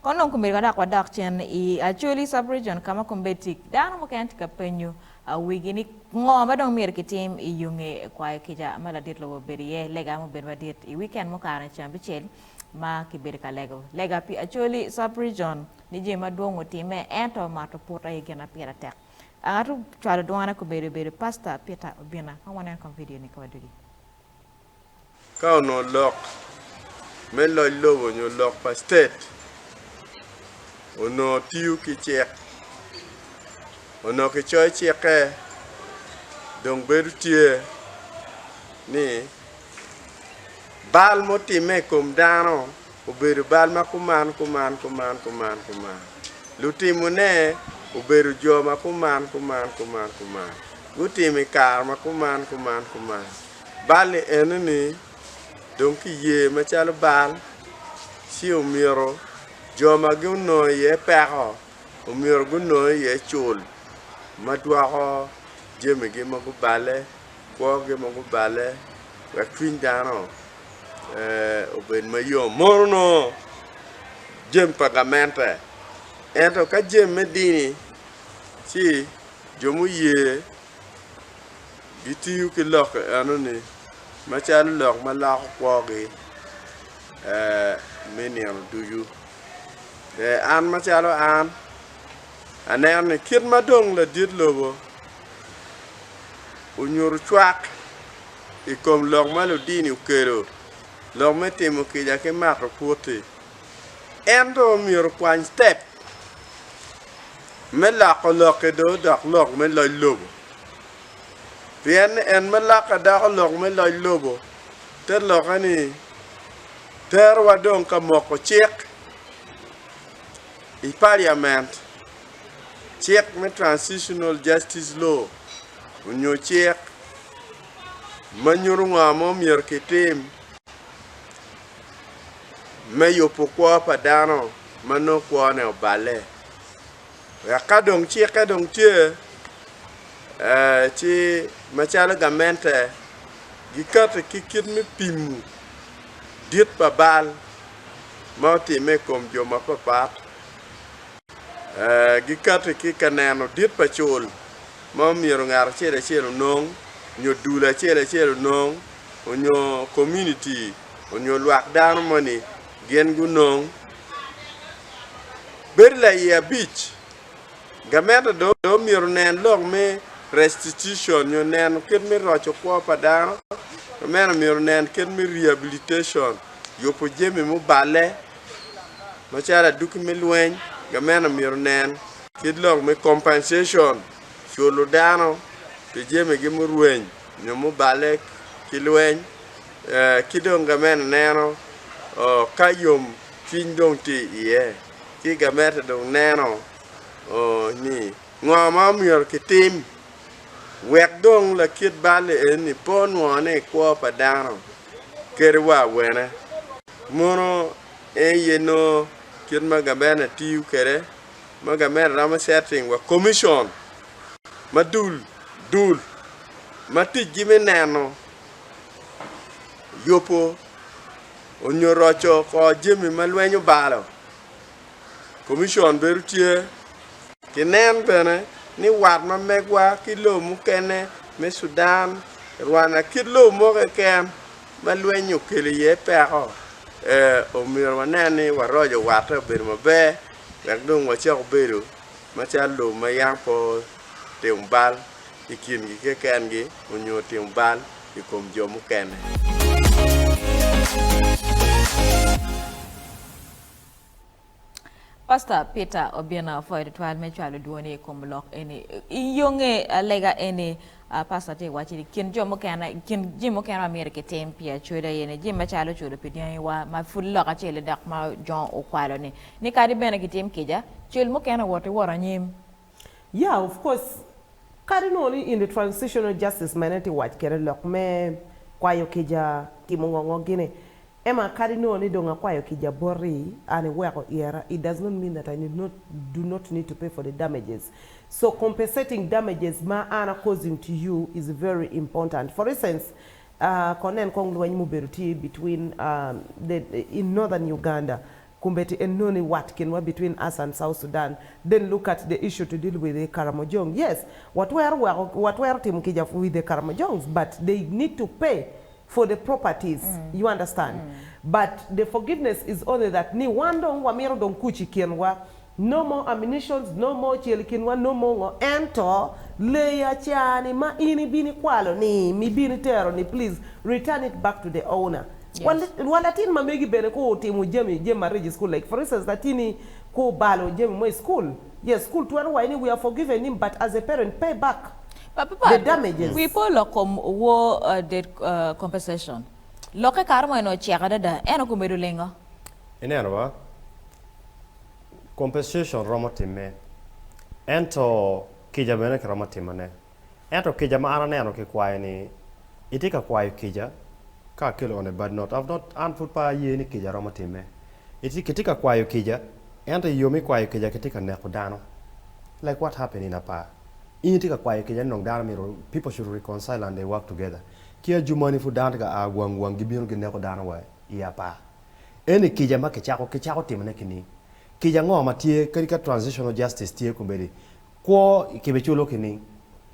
kono kumbe kada kwa dak chen I Acoli sub-region kama kumbetik dano mo kaya tika penyo wigini ngo madong mir kitim I Inge Kwayo Kica mala dit lo beriye lega mo berba dit I weekend mo kana chambichel ma kibirika lega pi Acoli sub-region ni jema dongo time ento mato pota yigena pira tek atu chwala duana ko beri pasta Peter Obina kawana kon video ni kawaduri Kao no lock me lobo nyo lock pa state ono tiu ki check ono ki choy cheke donc beru tie ni bal moti me kom dano o beru bal ma kuman luti mune o beru joma kuman luti mi kar ma kuman bal enni donc ye ma chalo bal si omyero joma guno ye pero omyero guno ye chul madwako jemi gi magu bale ko gi magu bale wa twin dano oben mayo morno jem pagamente ento ka jem medini si jomu ye bitiu ki lok anoni machalo lok malako kwogi meniam duyu an machalo an anen kit madong la dit lobo unyur chwak ikom lok malo dini ukero lok metimo kija ke mako puti endo mir kwan step me lako lok do dak lok me loy lobo bien en me laka dak lok me loy lobo ter lokani ter wadong ka moko chek I parliament check me transitional justice law unyo check manyuru ngamo mier kitim me yopo kwa padano mano kwa ne obale ya kadong check kadong tie chi machala gamente gikate kikit me pimu dit babal mauti me kom joma papat gikate ki kaneno dit pachol ma miero ngar chele nong nyo dula chele nong onyo community onyo lwak dano mani gen gu nong berla ya beach gameta do miero nen lok me restitution nyo nen ket me rocho kwa padano mena miero nen ket me rehabilitation yopo jemi mo bale machara duki me lweny gamena miero nen kidlok me compensation cholo dano te jeme gi murweny nyomo bale kilweny kidong gamena neno kayom kindong ti ye ki gameta dong neno ni ngoma miero kitim wek dong la kid bale eni pon wone kwa padano kerwa wena mono yeno kid magabena tiu kere magabena rama setting wa commission madul mati jime neno yopo onyorocho ko jimi malwenyo balo commission berutie kinen bene ni wat ma megwa kilo mukene me Sudan Rwanda kilo mo ken malwenyo kele ye pero omyero manani warojo wata ber mabe yak dong wachako bedo machalo mayang po teumbal ikin gi keken gi onyo teumbal ikom jomu kene Pastor Peter Obina for the 12 mechualo duone komblok ene iyonge lega ene pastor te wachi kin jomo kana kin jimo kana America tempia choda yene jima chalo choda pidian wa ma fulla ka chele dak ma John Okwalo ni kadi bena kitem kija chel mo kana wote wora nyim. Yeah, of course. Cardinally in the transitional justice manati watch kere lok me Kwayo Kica timongongo gine. Emma cardinally donga Kwayo Kica bori and weko era. It does not mean that I do not need to pay for the damages. So compensating damages ma ana causing to you is very important. For instance, konen kongluwa nyimu beruti between in northern Uganda. kumbeti enoni what kinwa between us and South Sudan, then look at the issue to deal with the Karamojong. Yes, what were Team Kija with the Karamojongs, but they need to pay for the properties, you understand? But the forgiveness is only that ni wandong wamiro don kuchi kienwa, no more ammunitions, no more chelikinwa, no more ento, leya chani, ma ini bini kwalo ni, mi bini tero ni, please return it back to the owner. Yes. Well, Latin mamegi bene ko timu jami marriage school, like for instance, Latini ko balo jami mo school. Yes, school to one we are forgiven him, but as a parent, pay back the damages. We pull lokom war debt compensation. Loke karmo eno chiagada da eno kumedu lengo. Inerwa compensation romotime. Ento kija bene kromotimane. Ento kija ma ana eno ke kwaye ni itika kwaye kija. Ka kilo on a bad note. I've not answered pa ye ni kija romotime. Iti kitika kwayo kija. Ento yomi kwayo kija kitika neko dano. Like what happened in Apa? Itika kwayo kija nong dano miro. People should reconcile and they work together. Kia jumani fu dano ka agwang gibino ki neko dano wa iapa. Eni kija ma kichako timane kini. Kija ngo ma tie karika transitional justice tie kumbedi. Kwa kibechulo kini.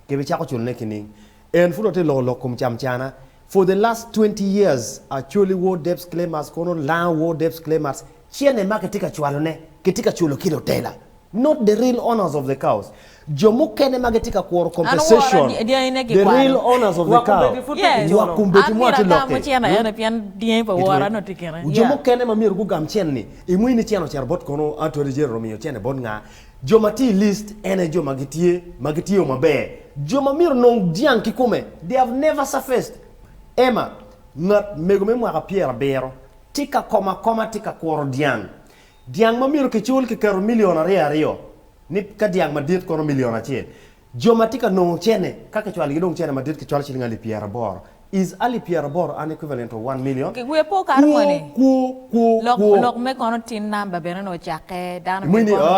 Kibechako chulne kini. En funo te lo kum chamchana. For the last 20 years, actually war debts claimers, kono land war debts claimers, chiene ma ketika chualone, ketika chulo kilo tela. Not the real owners of the cows. Mukene ma ketika kuoro compensation. The real owners of the cow. Yes. Wakumbeti mwati loke. Mukene ma miru gugam chienni. Imui ni chieno charbot kono atore jero romio chiene bon nga. Jomati list ene jo magitie mabe. Jomamiru nong dyang kikume. They have never surfaced. Emma, ngat megome mwaka Pierre Bero, tika koma tika kuoro dyang. Dyang mamiro ke chul ke karo miliona rio. Ni ka dyang madit kono miliona chien. Joma tika nong chene, kake chwali gidong chene madit ke chwali chilinga li Pierre Boro. Is Ali Pierre Boro an equivalent to 1 million? We po karmone. Lok me kono tin number bena no chake down.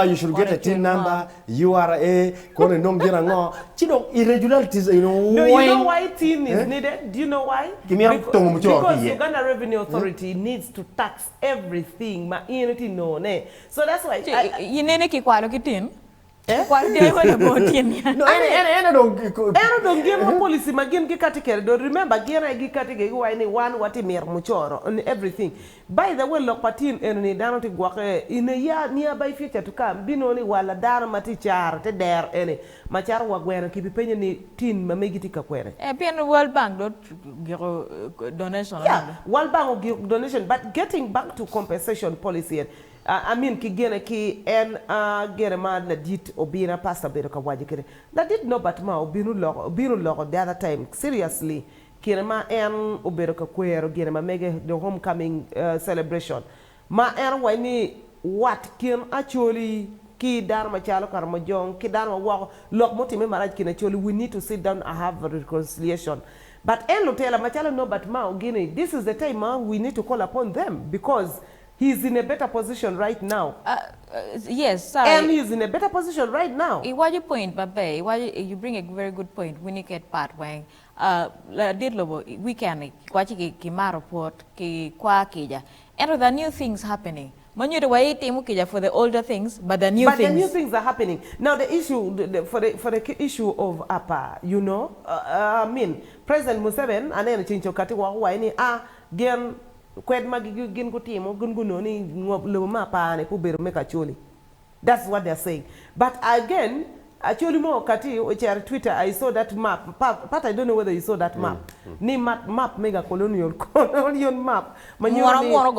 You should get a tin number, URA, kono nong gira ngo. Chidong irregularities, you know. No, you know why tin is needed? Do you know why? Because Uganda Revenue Authority needs to tax everything. Ma initi no ne. So that's why. You nene ki kwalo kitin. What they were about no, I don't give a policy magin gikatikere. Don't remember gina gikatikere wine one watimir muchoro and everything. By the way, look patin and ni dano ti guake in a year nearby future to come. Binoni wala dano matichar te der any machar wagwena keep penny ni tin mamegitika kwere. Pen World Bank don't give donation. Yeah, World Bank will give donation, but getting back to compensation policy. I mean, kigene ki en gere ma la dit Obina pastor bedo ka waji kere. La dit no but ma obinu logo the other time. Seriously, kire ma en obero ka kwero gere ma mege the homecoming celebration. Ma en wani what kin actually ki dar ma chalo Karamojong ki dar ma wako lok moti me maraj kin actually we need to sit down and have a reconciliation. But en lotela ma chalo no but ma ogine this is the time we need to call upon them because he's in a better position right now. Yes, sorry. And he's in a better position right now. What you point, Babe? You bring a very good point. We need to get part when did lobo we can ki report ki kwa kija. And the new things happening. Manyu the way kija for the older things, but the new things are happening. Now the issue for the issue of APA, you know, I mean, President Museveni and then chincho kati wa ini gen kwed magi gin ko timo gun ni lo ma pa ne pu beru meka choli. That's what they're saying. But again, actually more kati which are Twitter I saw that map. But I don't know whether you saw that map. Ni map mega colonial map. Mamuro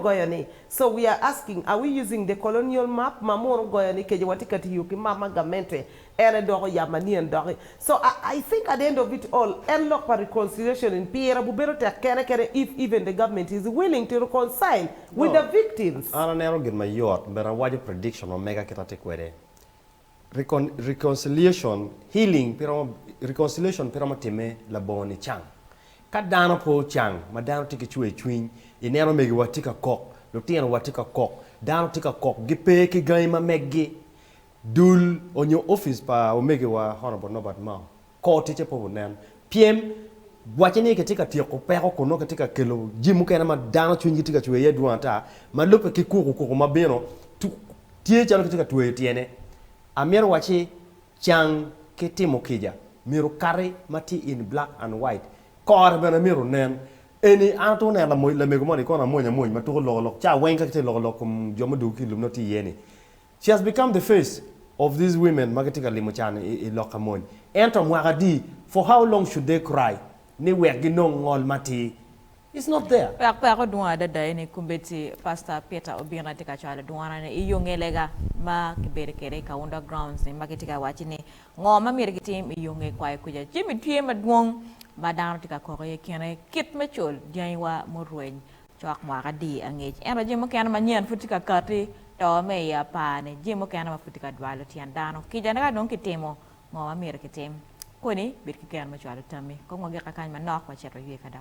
goyone. So we are asking, are we using the colonial map? Mamuro goyone keje watikati yuki mama gamente. So I think at the end of it all, unlock for reconciliation in Pierre if even the government is willing to reconcile with the victims. I don't know get my yacht, but I watch a prediction on mega kitatek reconciliation, healing, reconciliation, pyramid la boni chang. Kadano po chang, madano tika chue twin, inero megi watika kok, lutiano watika kok, dano tika kok, gipe ki gaima megi. Dul on your office pa omege wa honorable Norbert Mao. Call teacher po nan. PM wacheni katika tio ko peko kono katika kelo jimu kana ma dano chunyi katika chwe duanta ma lupe kikuru ko ma beno tie chano katika tuwe tiene amero wachi chang ketimo kija miro kare mati in black and white kor bena miro nen eni anto ne la moy la mego moni kona monya moy ma to lo cha wenka kete lo kum jomo du ki lumno ti yeni she has become the face of these women magatika limochane e lokamon ento mwagadi for how long should they cry ni wegi no ngol mati it's not there pa ko duwa da dai ne kumbeti pastor Peter Obina tika chala duwana ne iyonge lega ma kibere kere Kaunda Ground ne magatika wachi ne ngoma mir gitim iyonge Kwayo Kica jimi tie madwong madang tika ko ye kene kit me chol jaiwa morwen chok mwagadi angej eno jimo kana manyen futika kati to me ya pa ne jimo kana mafutika dwalo tian dano Kica ne ga don kitemo ngoma mir kitim koni bir ki kan ma chwalo tammi ko ngoge ka kan ma nok wa cheto yi ka da